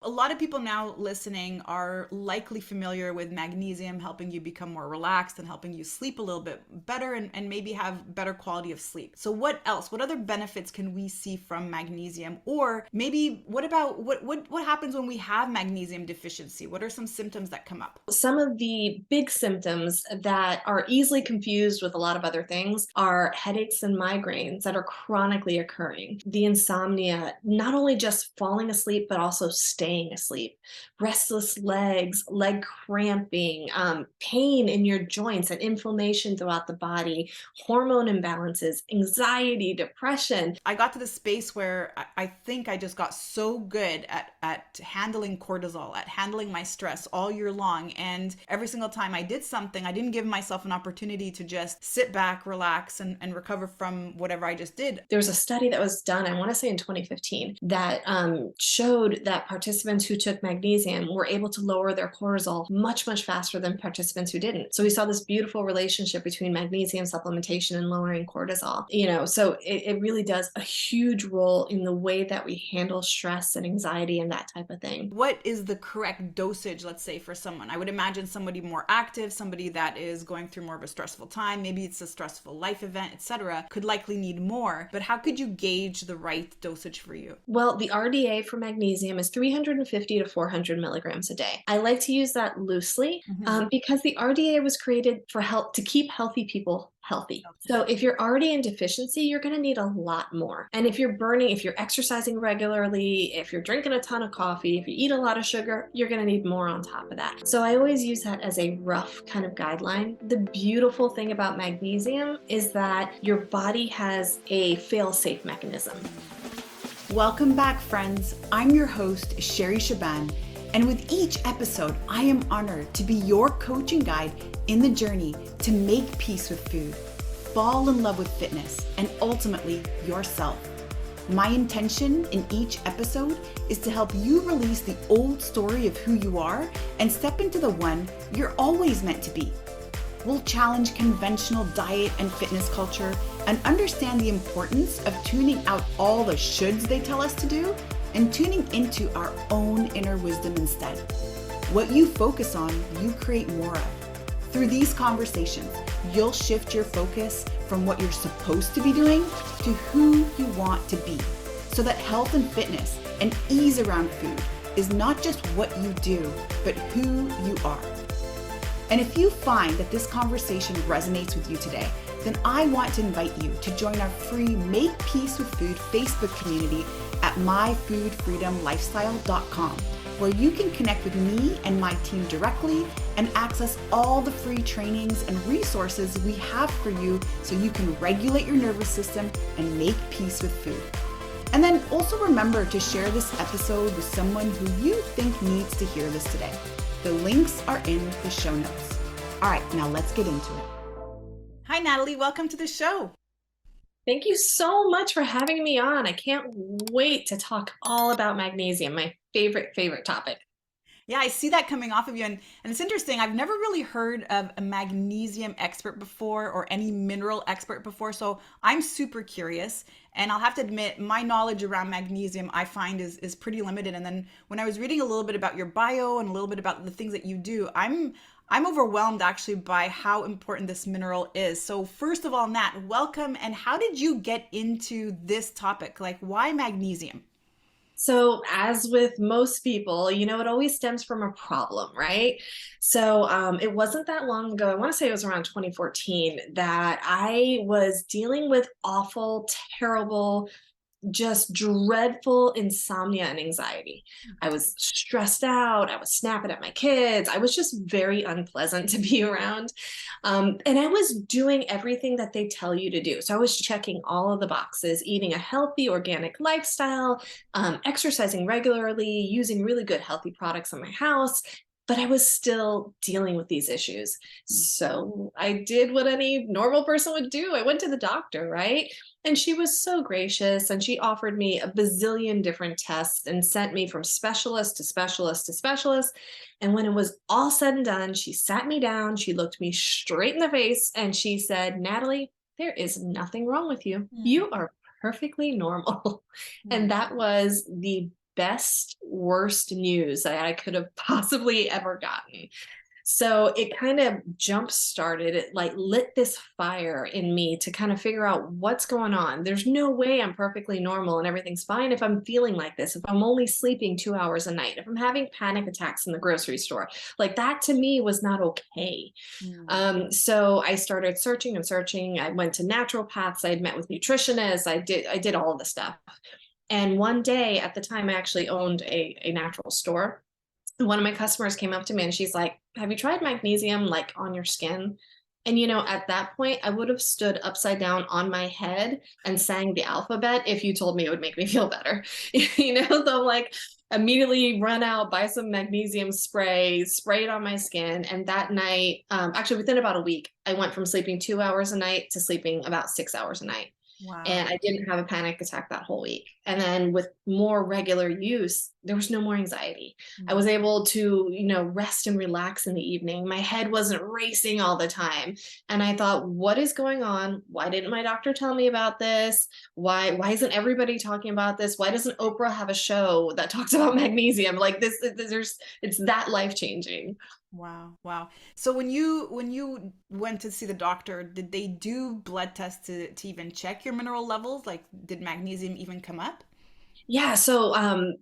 A lot of people now listening are likely familiar with magnesium helping you become more relaxed and helping you sleep a little bit better and maybe have better quality of sleep. So what else? What other benefits can we see from magnesium? Or maybe what about what happens when we have magnesium deficiency? What are some symptoms that come up? Some of the big symptoms that are easily confused with a lot of other things are headaches and migraines that are chronically occurring. The insomnia, not only just falling asleep, but also staying asleep. Restless legs, leg cramping, pain in your joints and inflammation throughout the body, hormone imbalances, anxiety, depression. I got to the space where I think I just got so good at handling cortisol, at handling my stress all year long. And every single time I did something, I didn't give myself an opportunity to just sit back, relax, and recover from whatever I just did. There was a study that was done, I want to say in 2015, that showed that participants who took magnesium were able to lower their cortisol much, much faster than participants who didn't. So we saw this beautiful relationship between magnesium supplementation and lowering cortisol. So it really does a huge role in the way that we handle stress and anxiety and that type of thing. What is the correct dosage, let's say, for someone? I would imagine somebody more active, somebody that is going through more of a stressful time, maybe it's a stressful life event, etc., could likely need more. But how could you gauge the right dosage for you? Well, the RDA for magnesium is 350 to 400 milligrams a day. I like to use that loosely because the RDA was created for help to keep healthy people healthy. So if you're already in deficiency, you're going to need a lot more. And if you're exercising regularly, if you're drinking a ton of coffee, if you eat a lot of sugar, you're going to need more on top of that. So I always use that as a rough kind of guideline. The beautiful thing about magnesium is that your body has a fail-safe mechanism. Welcome back, friends. I'm your host, Sherry Shaban, and with each episode, I am honored to be your coach and guide in the journey to make peace with food, fall in love with fitness, and ultimately yourself. My intention in each episode is to help you release the old story of who you are and step into the one you're always meant to be. We'll challenge conventional diet and fitness culture and understand the importance of tuning out all the shoulds they tell us to do and tuning into our own inner wisdom instead. What you focus on, you create more of. Through these conversations, you'll shift your focus from what you're supposed to be doing to who you want to be, so that health and fitness and ease around food is not just what you do, but who you are. And if you find that this conversation resonates with you today, then I want to invite you to join our free Make Peace with Food Facebook community at myfoodfreedomlifestyle.com, where you can connect with me and my team directly and access all the free trainings and resources we have for you so you can regulate your nervous system and make peace with food. And then also remember to share this episode with someone who you think needs to hear this today. The links are in the show notes. All right, now let's get into it. Hi, Natalie. Welcome to the show. Thank you so much for having me on. I can't wait to talk all about magnesium, my favorite topic. Yeah, I see that coming off of you. And it's interesting. I've never really heard of a magnesium expert before or any mineral expert before. So I'm super curious. And I'll have to admit, my knowledge around magnesium, I find is pretty limited. And then when I was reading a little bit about your bio and a little bit about the things that you do, I'm overwhelmed actually by how important this mineral is. So first of all, Nat, welcome. And how did you get into this topic? Like, why magnesium? So as with most people, it always stems from a problem, right? So it wasn't that long ago, I want to say it was around 2014, that I was dealing with awful, terrible, just dreadful insomnia and anxiety. I was stressed out. I was snapping at my kids. I was just very unpleasant to be around. And I was doing everything that they tell you to do. So I was checking all of the boxes, eating a healthy, organic lifestyle, exercising regularly, using really good, healthy products in my house. But I was still dealing with these issues. So I did what any normal person would do. I went to the doctor, right? And she was so gracious, and she offered me a bazillion different tests and sent me from specialist to specialist to specialist. And when it was all said and done, she sat me down, she looked me straight in the face, and she said, "Natalie, there is nothing wrong with you. You are perfectly normal." And that was the best, worst news that I could have possibly ever gotten. So it kind of jump started, it like lit this fire in me to kind of figure out what's going on. There's no way I'm perfectly normal and everything's fine if I'm feeling like this, if I'm only sleeping 2 hours a night, if I'm having panic attacks in the grocery store. Like that to me was not okay. Mm. So I started searching and searching. I went to naturopaths, I met with nutritionists, I did all of the stuff. And one day at the time, I actually owned a natural store. One of my customers came up to me and she's like, "Have you tried magnesium like on your skin?" And at that point, I would have stood upside down on my head and sang the alphabet if you told me it would make me feel better. So like immediately run out, buy some magnesium spray it on my skin. And that night, actually within about a week, I went from sleeping 2 hours a night to sleeping about 6 hours a night. And Wow. I didn't have a panic attack that whole week. And then with more regular use, there was no more anxiety. I Mm. was able to, rest and relax in the evening. My head wasn't racing all the time. And I thought, what is going on? Why didn't my doctor tell me about this? Why isn't everybody talking about this? Why doesn't Oprah have a show that talks about magnesium? Like this, it's that life-changing. Wow. Wow. So when you went to see the doctor, did they do blood tests to even check your mineral levels? Like, did magnesium even come up? Yeah, so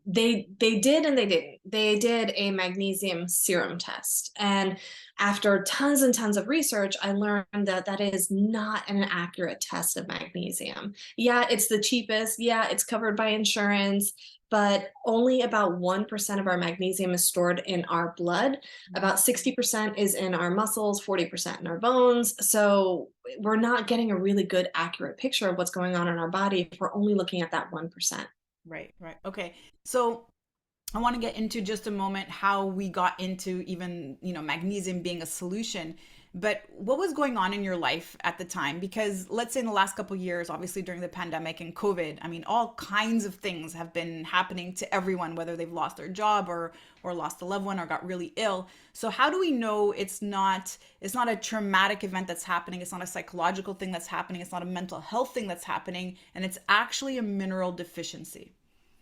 they did and they didn't. They did a magnesium serum test, and after tons and tons of research, I learned that that is not an accurate test of magnesium. Yeah, it's the cheapest. Yeah, it's covered by insurance, but only about 1% of our magnesium is stored in our blood. Mm. About 60% is in our muscles, 40% in our bones. So we're not getting a really good, accurate picture of what's going on in our body if we're only looking at that 1%. Right, right. Okay. So I want to get into just a moment how we got into even, magnesium being a solution. But what was going on in your life at the time? Because let's say in the last couple of years, obviously during the pandemic and COVID, I mean, all kinds of things have been happening to everyone, whether they've lost their job or lost a loved one or got really ill. So how do we know it's not a traumatic event that's happening, it's not a psychological thing that's happening, it's not a mental health thing that's happening, and it's actually a mineral deficiency?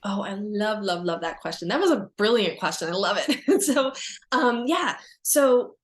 Oh, I love, love, love that question. That was a brilliant question. I love it. Yeah. So,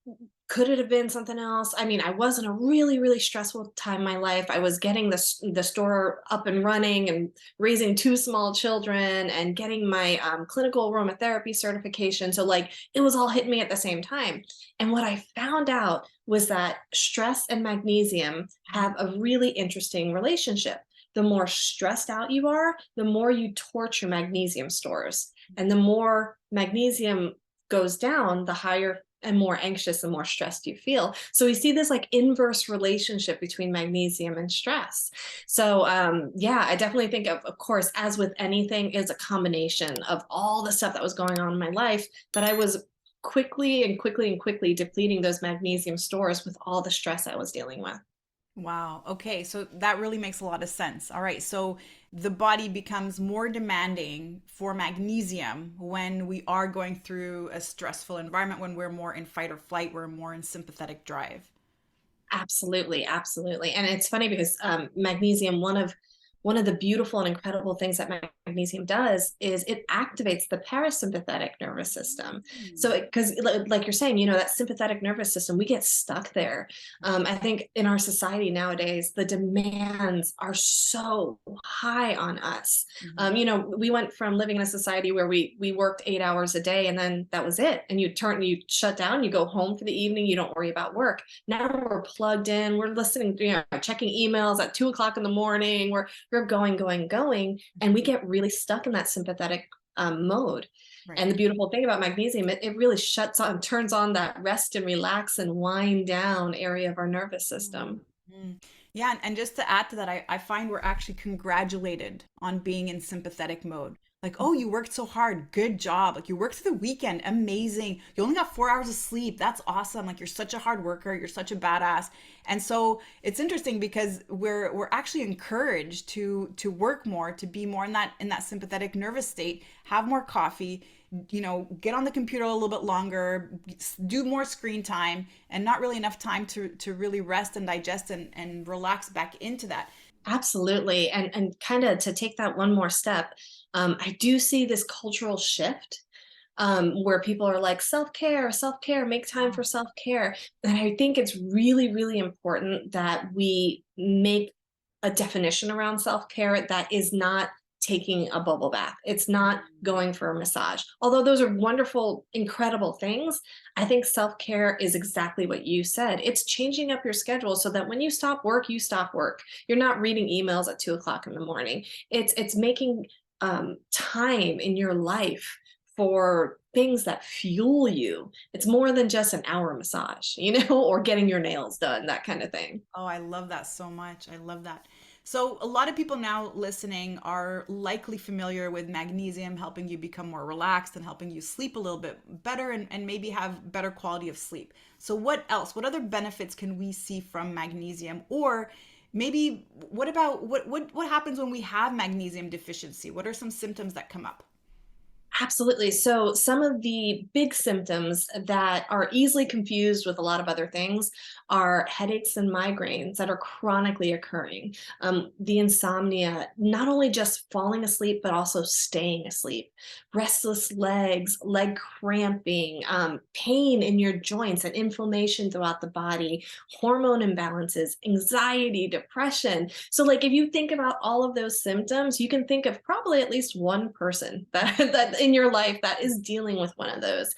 could it have been something else? I mean, I was in a really, really stressful time in my life. I was getting the store up and running and raising two small children and getting my clinical aromatherapy certification. So, like, it was all hitting me at the same time. And what I found out was that stress and magnesium have a really interesting relationship. The more stressed out you are, the more you torch your magnesium stores. And the more magnesium goes down, the higher and more anxious and more stressed you feel. So we see this like inverse relationship between magnesium and stress. So yeah, I definitely think of course, as with anything, is a combination of all the stuff that was going on in my life that I was quickly depleting those magnesium stores with all the stress I was dealing with. Wow. Okay. So that really makes a lot of sense. All right. So the body becomes more demanding for magnesium when we are going through a stressful environment, when we're more in fight or flight, we're more in sympathetic drive. Absolutely, absolutely. And it's funny because magnesium, one of the beautiful and incredible things that magnesium does is it activates the parasympathetic nervous system. Mm. So, because like you're saying, that sympathetic nervous system, we get stuck there. I think in our society nowadays, the demands are so high on us. Mhm. We went from living in a society where we worked 8 hours a day and then that was it. And you shut down, you go home for the evening, you don't worry about work. Now we're plugged in, we're listening, checking emails at 2 o'clock in the morning, we're going, and we get really stuck in that sympathetic mode. Right. And the beautiful thing about magnesium, it really shuts on, turns on that rest and relax and wind down area of our nervous Mm. system. Mm. Yeah, and just to add to that, I find we're actually congratulated on being in sympathetic mode. Like, oh, you worked so hard. Good job. Like, you worked through the weekend. Amazing. You only got 4 hours of sleep. That's awesome. Like, you're such a hard worker. You're such a badass. And so it's interesting because we're actually encouraged to work more, to be more in that sympathetic nervous state, have more coffee, get on the computer a little bit longer, do more screen time, and not really enough time to really rest and digest and relax back into that. Absolutely. And kind of to take that one more step, I do see this cultural shift where people are like, self care, make time for self care. And I think it's really, really important that we make a definition around self care that is not taking a bubble bath. It's not going for a massage. Although those are wonderful, incredible things, I think self care is exactly what you said. It's changing up your schedule so that when you stop work, you stop work. You're not reading emails at 2 o'clock in the morning. It's making time in your life for things that fuel you. It's more than just an hour massage, or getting your nails done, that kind of thing. Oh, I love that so much. I love that. So, a lot of people now listening are likely familiar with magnesium helping you become more relaxed and helping you sleep a little bit better and maybe have better quality of sleep. So, what else? What other benefits can we see from magnesium? Or maybe what about what happens when we have magnesium deficiency? What are some symptoms that come up? Absolutely. So, some of the big symptoms that are easily confused with a lot of other things are headaches and migraines that are chronically occurring. The insomnia, not only just falling asleep, but also staying asleep, restless legs, leg cramping, pain in your joints and inflammation throughout the body, hormone imbalances, anxiety, depression. So, like, if you think about all of those symptoms, you can think of probably at least one person that in your life that is dealing with one of those.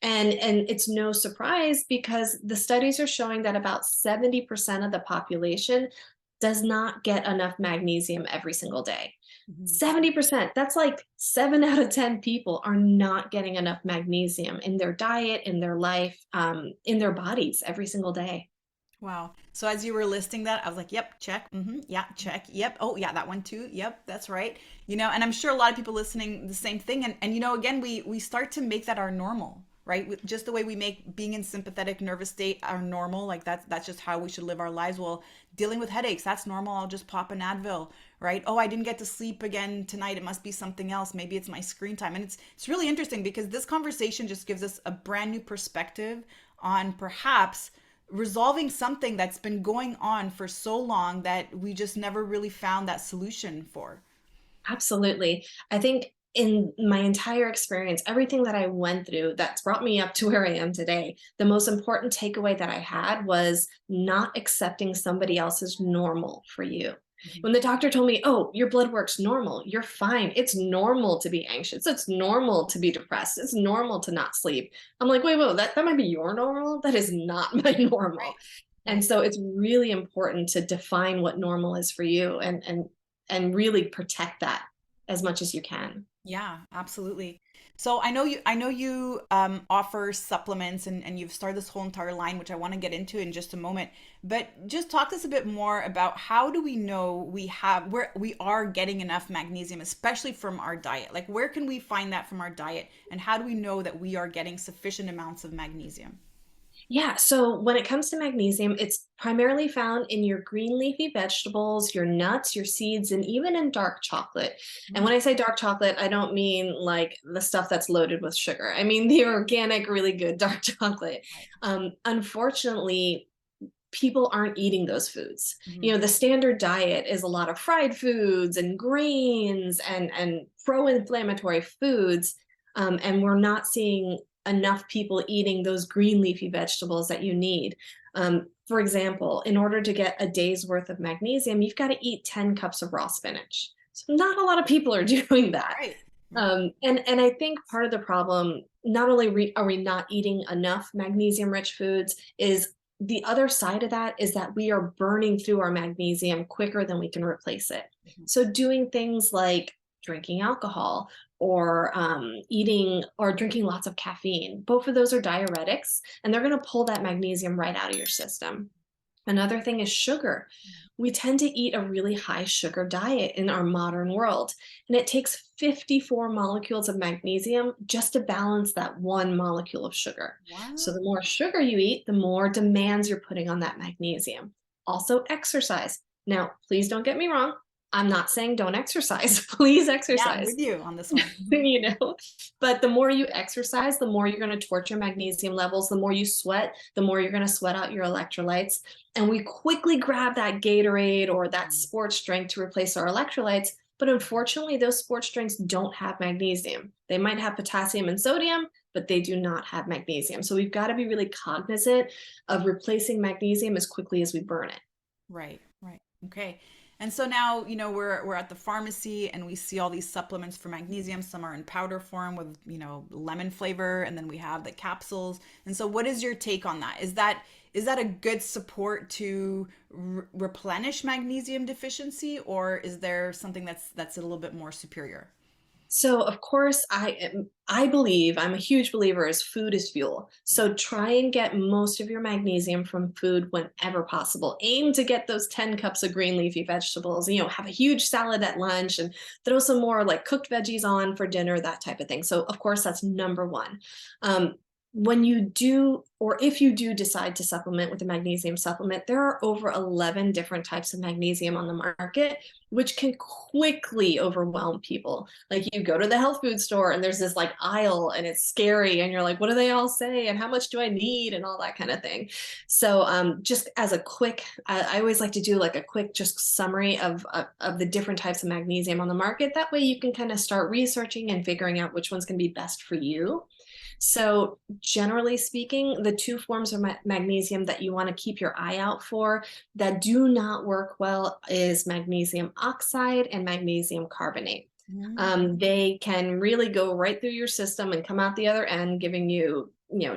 And it's no surprise because the studies are showing that about 70% of the population does not get enough magnesium every single day. Mhm. 70%, that's like 7 out of 10 people are not getting enough magnesium in their diet, in their life, in their bodies every single day. Wow. So as you were listing that, I was like, yep, check. Yeah, check. Yep. Oh, yeah, that one too. Yep, that's right. And I'm sure a lot of people listening the same thing. And again, we start to make that our normal, right? Just the way we make being in sympathetic nervous state our normal, like that's just how we should live our lives. Well, dealing with headaches, that's normal. I'll just pop an Advil, right? Oh, I didn't get to sleep again tonight. It must be something else. Maybe it's my screen time. And it's really interesting because this conversation just gives us a brand new perspective on perhaps resolving something that's been going on for so long that we just never really found that solution for. Absolutely. I think in my entire experience, everything that I went through that's brought me up to where I am today, the most important takeaway that I had was not accepting somebody else's normal for you. Mhm. When the doctor told me, oh, your blood work's normal, you're fine. It's normal to be anxious. It's normal to be depressed. It's normal to not sleep. I'm like, wait, that might be your normal. That is not my normal. Right. And Right. so it's really important to define what normal is for you and really protect that as much as you can. Yeah, absolutely. So I know you offer supplements and you've started this whole entire line, which I want to get into in just a moment. But just talk to us a bit more about how do we know where we are getting enough magnesium, especially from our diet? Like where can we find that from our diet? And how do we know that we are getting sufficient amounts of magnesium? Yeah, so when it comes to magnesium, it's primarily found in your green leafy vegetables, your nuts, your seeds, and even in dark chocolate. And Mm, when I say dark chocolate, I don't mean like the stuff that's loaded with sugar. I mean the organic, really good dark chocolate. right. Unfortunately, people aren't eating those foods. Mhm. The standard diet is a lot of fried foods and grains and pro-inflammatory foods, and we're not seeing enough people eating those green leafy vegetables that you need. For example, in order to get a day's worth of magnesium, you've got to eat 10 cups of raw spinach. So not a lot of people are doing that. Right. Right. And I think part of the problem, not only are we not eating enough magnesium rich foods, is the other side of that is that we are burning through our magnesium quicker than we can replace it. Mhm. So doing things like drinking alcohol or eating or drinking lots of caffeine, both of those are diuretics and they're going to pull that magnesium right out of your system. Another thing is sugar. We tend to eat a really high sugar diet in our modern world, and it takes 54 molecules of magnesium just to balance that one molecule of sugar. So, What? the more sugar you eat, the more demands you're putting on that magnesium. Also, exercise. Now, please don't get me wrong. I'm not saying don't exercise. Please Yeah, I'm exercise. with you on this one. Mhm. you know but the more you exercise, the more you're going to torch your magnesium levels. The more you sweat, the more you're going to sweat out your electrolytes, and we quickly grab that Gatorade or that sports drink to replace our electrolytes, But unfortunately, those sports drinks don't have magnesium. They might have potassium and sodium, but they do not have magnesium. So we've got to be really cognizant of replacing magnesium as quickly as we burn it. Right, right. Okay. And so now, we're at the pharmacy and we see all these supplements for magnesium. Some are in powder form with, lemon flavor, and then we have the capsules. And so what is your take on that? Is that a good support to replenish magnesium deficiency, or is there something that's a little bit more superior? So of course I believe, I'm a huge believer, is food is fuel. So try and get most of your magnesium from food whenever possible. Aim to get those 10 cups of green leafy vegetables, have a huge salad at lunch and throw some more like cooked veggies on for dinner, that type of thing. So of course that's number one. When you do, or if you do decide to supplement with a magnesium supplement, there are over 11 different types of magnesium on the market, which can quickly overwhelm people. Like you go to the health food store and there's this like aisle and it's scary and you're like, what do they all say? And how much do I need? And all that kind of thing. So just as a quick, I always like to do like a quick just summary of the different types of magnesium on the market. That way you can kind of start researching and figuring out which one's going to be best for you. So generally speaking, the two forms of magnesium that you want to keep your eye out for that do not work well is magnesium oxide and magnesium carbonate. They can really go right through your system and come out the other end, giving you,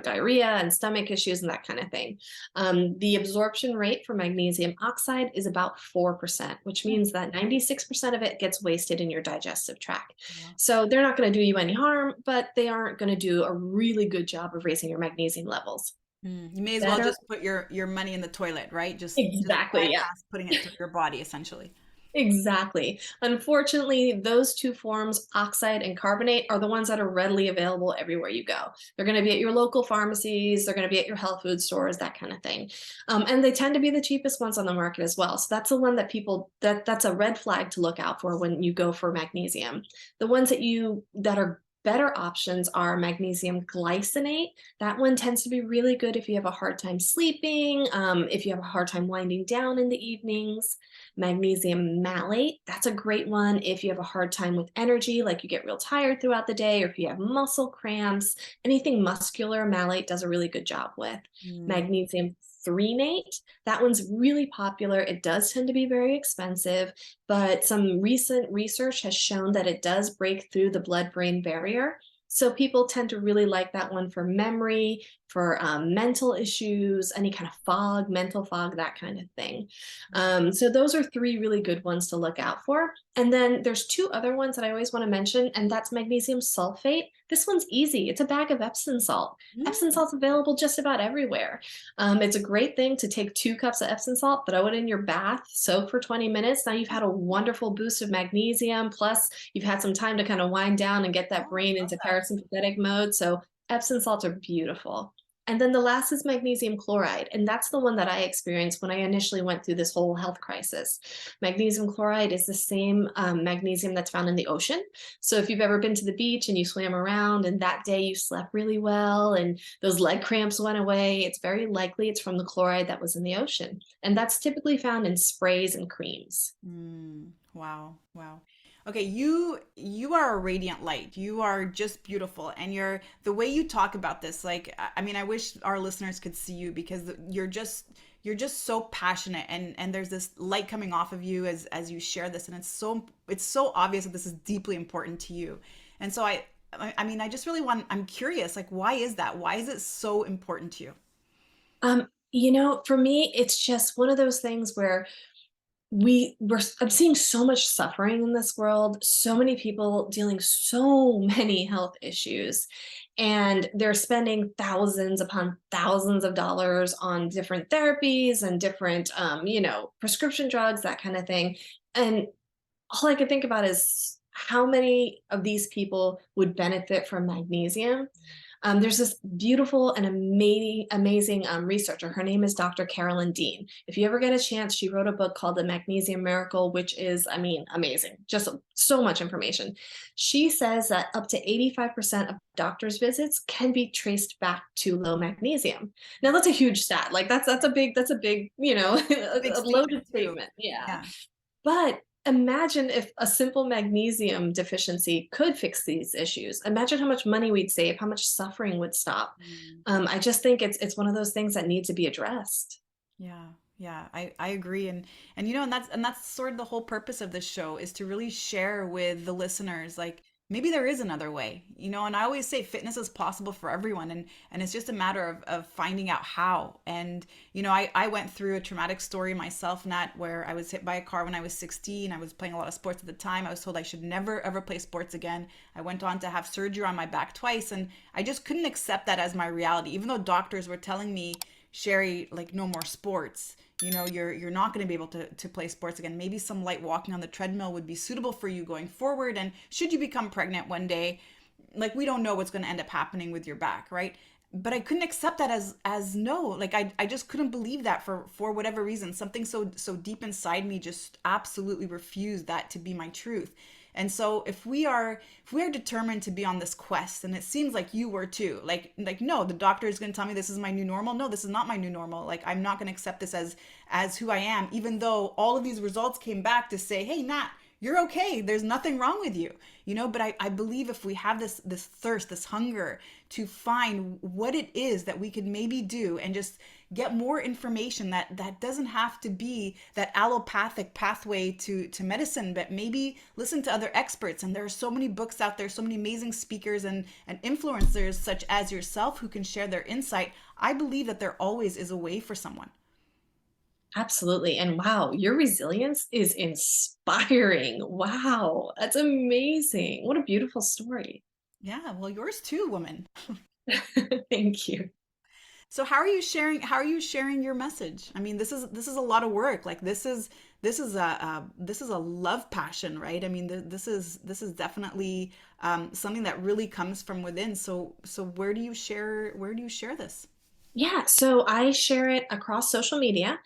diarrhea and stomach issues and that kind of thing. The absorption rate for magnesium oxide is about 4%, which means that 96% of it gets wasted in your digestive tract. Yeah. So they're not going to do you any harm, but they aren't going to do a really good job of raising your magnesium levels. You may as well Better. just put your money in the toilet, right? Just Exactly. Yeah. bypass putting it through your body, essentially. Exactly. Unfortunately, those two forms, oxide and carbonate, are the ones that are readily available everywhere you go. They're going to be at your local pharmacies, they're going to be at your health food stores, that kind of thing. And they tend to be the cheapest ones on the market as well. So that's the one that that's a red flag to look out for when you go for magnesium. The ones that are better options are magnesium glycinate. That one tends to be really good if you have a hard time sleeping, if you have a hard time winding down in the evenings. Magnesium malate, that's a great one if you have a hard time with energy, like you get real tired throughout the day, or if you have muscle cramps. Anything muscular, malate does a really good job with. Magnesium threonate, that one's really popular. It does tend to be very expensive, but some recent research has shown that it does break through the blood-brain barrier. So people tend to really like that one for memory, for mental issues, any kind of fog, mental fog, that kind of thing. So those are three really good ones to look out for. And then there's two other ones that I always want to mention, and that's magnesium sulfate. This one's easy. It's a bag of Epsom salt. Epsom salt's available just about everywhere. It's a great thing to take 2 cups of Epsom salt, throw it in your bath, soak for 20 minutes. Now you've had a wonderful boost of magnesium, plus you've had some time to kind of wind down and get that brain into parasympathetic mode. So Epsom salts are beautiful. And then the last is magnesium chloride, and that's the one that I experienced when I initially went through this whole health crisis. Magnesium chloride is the same magnesium that's found in the ocean. So if you've ever been to the beach and you swam around and that day you slept really well and those leg cramps went away, it's very likely it's from the chloride that was in the ocean. And that's typically found in sprays and creams. Wow. Wow. Okay, you are a radiant light. You are just beautiful, and the way you talk about this, like, I mean, I wish our listeners could see you, because you're just so passionate, and there's this light coming off of you as you share this, and it's so obvious that this is deeply important to you. And so I mean, I'm curious, like, why is that? Why is it so important to you? For me, it's just one of those things where I'm seeing so much suffering in this world, so many people dealing so many health issues, and they're spending thousands upon thousands of dollars on different therapies and different, prescription drugs, that kind of thing. And all I can think about is how many of these people would benefit from magnesium. There's this beautiful and amazing researcher. Her name is Dr. Carolyn Dean. If you ever get a chance, she wrote a book called The Magnesium Miracle, which is, amazing. Just so much information. She says that up to 85% of doctor's visits can be traced back to low magnesium. Now that's a huge stat. Like that's a big, Big a loaded statement. Yeah. But imagine if a simple magnesium deficiency could fix these issues. Imagine how much money we'd save, how much suffering would stop. Mm. I just think it's one of those things that need to be addressed. Yeah, yeah, I agree. And you know, and that's sort of the whole purpose of this show is to really share with the listeners like maybe there is another way, you know, and I always say fitness is possible for everyone and it's just a matter of finding out how. And you know, I went through a traumatic story myself, Nat, where I was hit by a car when I was 16. I was playing a lot of sports at the time. I was told I should never ever play sports again. I went on to have surgery on my back twice and I just couldn't accept that as my reality, even though doctors were telling me, Sherry, like no more sports. You know, you're not going to be able to play sports again. Maybe some light walking on the treadmill would be suitable for you going forward. And should you become pregnant one day, like we don't know what's going to end up happening with your back, right? But I couldn't accept that as no. Like I just couldn't believe that for whatever reason. Something so deep inside me just absolutely refused that to be my truth. And so if we are determined to be on this quest, and it seems like you were too, like no, the doctor is going to tell me this is my new normal. No, this is not my new normal. Like I'm not going to accept this as who I am, even though all of these results came back to say, hey, Nat, you're okay. There's nothing wrong with you, you know. But I believe if we have this thirst, this hunger to find what it is that we could maybe do and just get more information that doesn't have to be that allopathic pathway to medicine, but maybe listen to other experts. And there are so many books out there, so many amazing speakers and influencers such as yourself who can share their insight. I believe that there always is a way for someone. Absolutely. And wow, your resilience is inspiring. Wow, that's amazing. What a beautiful story. Yeah, well, yours too, woman. Thank you. So how are you sharing your message? I mean, this is a lot of work. Like this is a love passion, right? I mean, this is definitely something that really comes from within. So where do you share this? Yeah, so I share it across social media,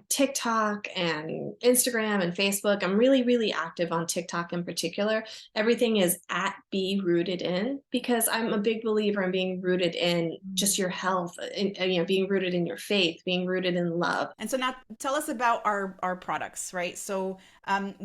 TikTok and Instagram and Facebook. I'm really, really active on TikTok in particular. Everything is at Be Rooted In because I'm a big believer in being rooted in just your health, being rooted in your faith, being rooted in love. And so now tell us about our products, right? So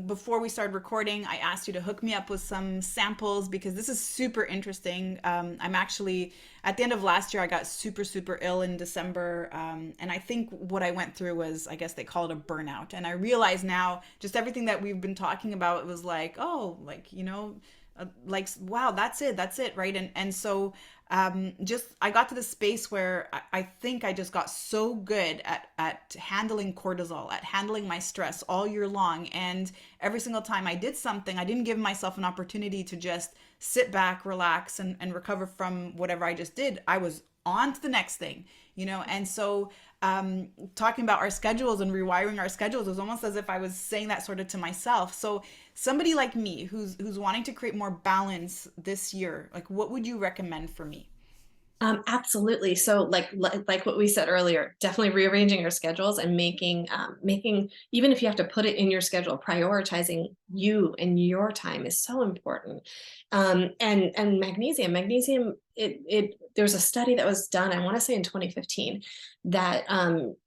before we started recording, I asked you to hook me up with some samples because this is super interesting. I'm actually at the end of last year, I got super, super ill in December. And I think what I went through was, I guess they call it a burnout. And I realize now just everything that we've been talking about, it was like, oh, like, you know, like, wow, that's it, right? And so just I got to the space where I think I just got so good at handling cortisol, at handling my stress all year long. And every single time I did something, I didn't give myself an opportunity to just sit back, relax, and recover from whatever I just did. I was on to the next thing, you know? And so talking about our schedules and rewiring our schedules was almost as if I was saying that sort of to myself. So somebody like me who's wanting to create more balance this year, like what would you recommend for me? Absolutely. So like what we said earlier, definitely rearranging your schedules and making, even if you have to put it in your schedule, prioritizing you and your time is so important. And magnesium, it there's a study that was done, I want to say in 2015, that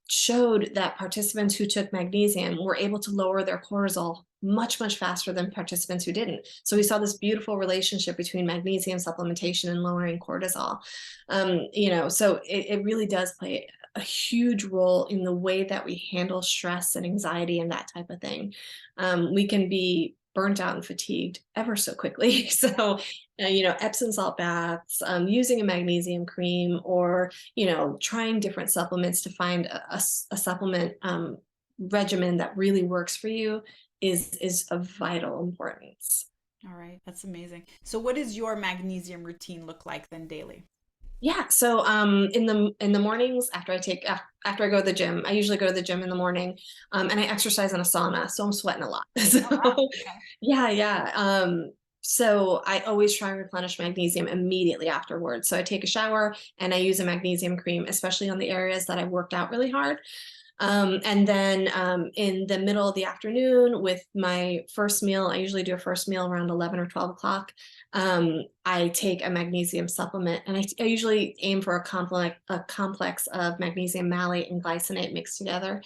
showed that participants who took magnesium were able to lower their cortisol much, much faster than participants who didn't. So we saw this beautiful relationship between magnesium supplementation and lowering cortisol. So it really does play a huge role in the way that we handle stress and anxiety and that type of thing. We can be burnt out and fatigued ever so quickly. So, Epsom salt baths, using a magnesium cream, or, trying different supplements to find a supplement regimen that really works for you is of vital importance. All right, that's amazing. So what does your magnesium routine look like then daily? Yeah. So in the mornings after I go to the gym, I usually go to the gym in the morning, and I exercise in a sauna, so I'm sweating a lot. So Oh wow. Okay. yeah, yeah. So I always try and replenish magnesium immediately afterwards. So I take a shower and I use a magnesium cream, especially on the areas that I worked out really hard. And then in the middle of the afternoon with my first meal, I usually do a first meal around 11 or 12 o'clock. I take a magnesium supplement, and I usually aim for a complex of magnesium malate and glycinate mixed together.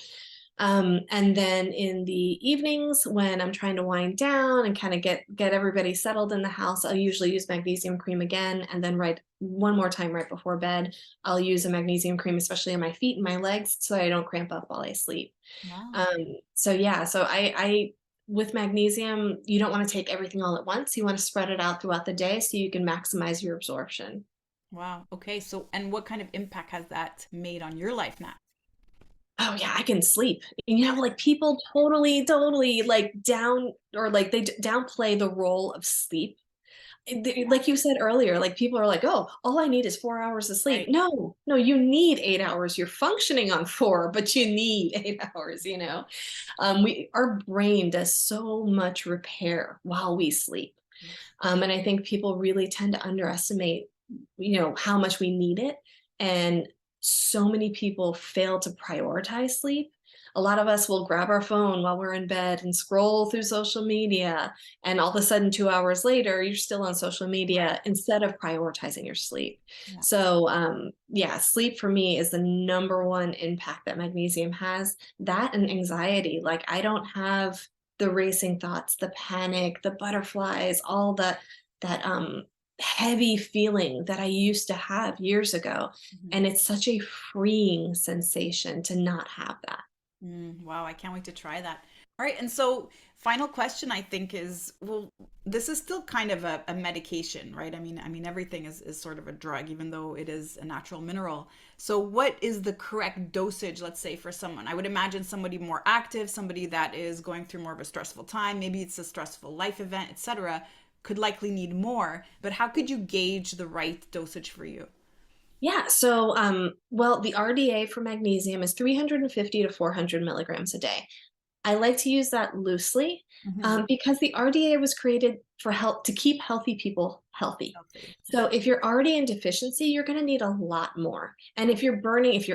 And then in the evenings when I'm trying to wind down and kind of get everybody settled in the house, I'll usually use magnesium cream again. And then one more time right before bed, I'll use a magnesium cream, especially on my feet and my legs, so I don't cramp up while I sleep. Wow. So yeah, so I with magnesium, you don't want to take everything all at once. You want to spread it out throughout the day so you can maximize your absorption. Wow. Okay. So, and what kind of impact has that made on your life now? Oh yeah, I can sleep. Like people totally like down or like they downplay the role of sleep. Like you said earlier, like people are like, oh, all I need is 4 hours of sleep. Right. No, you need 8 hours. You're functioning on four, but you need 8 hours. Our brain does so much repair while we sleep. Yes. And I think people really tend to underestimate, how much we need it. And so many people fail to prioritize sleep. A lot of us will grab our phone while we're in bed and scroll through social media. And all of a sudden, 2 hours later, you're still on social media instead of prioritizing your sleep. Yeah. So, yeah, sleep for me is the number one impact that magnesium has. That and anxiety. Like, I don't have the racing thoughts, the panic, the butterflies, all that heavy feeling that I used to have years ago. Mhm. And it's such a freeing sensation to not have that. Wow, I can't wait to try that. All right, and so final question I think is, well, this is still kind of a medication, right? I mean everything is sort of a drug, even though it is a natural mineral. So what is the correct dosage, let's say, for someone? I would imagine somebody more active, somebody that is going through more of a stressful time, maybe it's a stressful life event, etc., could likely need more, but how could you gauge the right dosage for you? Yeah. So, well, the RDA for magnesium is 350 to 400 milligrams a day. I like to use that loosely Mhm. because the RDA was created for help to keep healthy people healthy. Healthy. So if you're already in deficiency, you're going to need a lot more. And if you're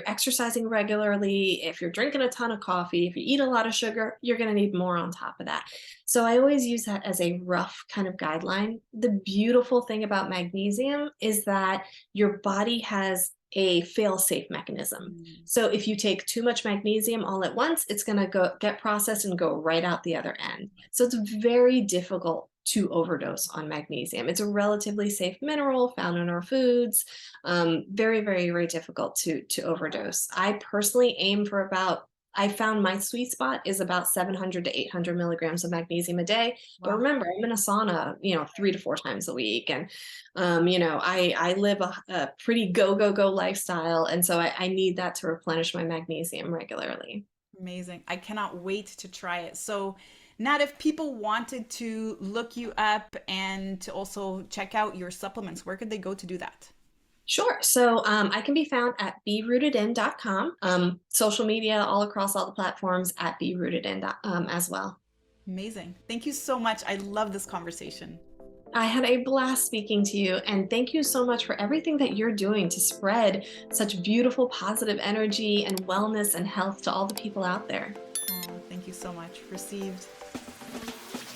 exercising regularly, if you're drinking a ton of coffee, if you eat a lot of sugar, you're going to need more on top of that. So I always use that as a rough kind of guideline. The beautiful thing about magnesium is that your body has a fail-safe mechanism. Mm. So if you take too much magnesium all at once, it's going to get processed and go right out the other end. So it's very difficult to overdose on magnesium. It's a relatively safe mineral found in our foods. Very, very, very difficult to overdose. I personally aim for I found my sweet spot is about 700 to 800 milligrams of magnesium a day. But Wow. remember, I'm in a sauna, 3 to 4 times a week. And, I live a pretty go lifestyle. And so I need that to replenish my magnesium regularly. Amazing. I cannot wait to try it. So, Nat, if people wanted to look you up and to also check out your supplements, where could they go to do that? Sure. So I can be found at berootedin.com. Social media all across all the platforms at berootedin as well. Amazing. Thank you so much. I love this conversation. I had a blast speaking to you, and thank you so much for everything that you're doing to spread such beautiful, positive energy and wellness and health to all the people out there. Oh, thank you so much. Received.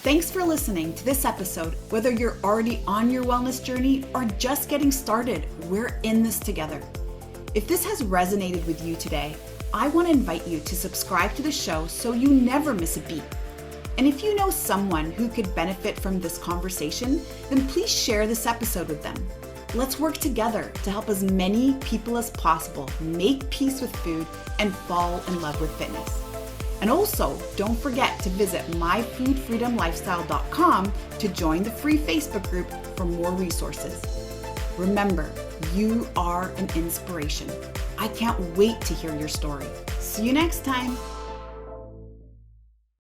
Thanks for listening to this episode. Whether you're already on your wellness journey or just getting started, we're in this together. If this has resonated with you today, I want to invite you to subscribe to the show so you never miss a beat. And if you know someone who could benefit from this conversation, then please share this episode with them. Let's work together to help as many people as possible make peace with food and fall in love with fitness. And also, don't forget to visit myfoodfreedomlifestyle.com to join the free Facebook group for more resources. Remember, you are an inspiration. I can't wait to hear your story. See you next time.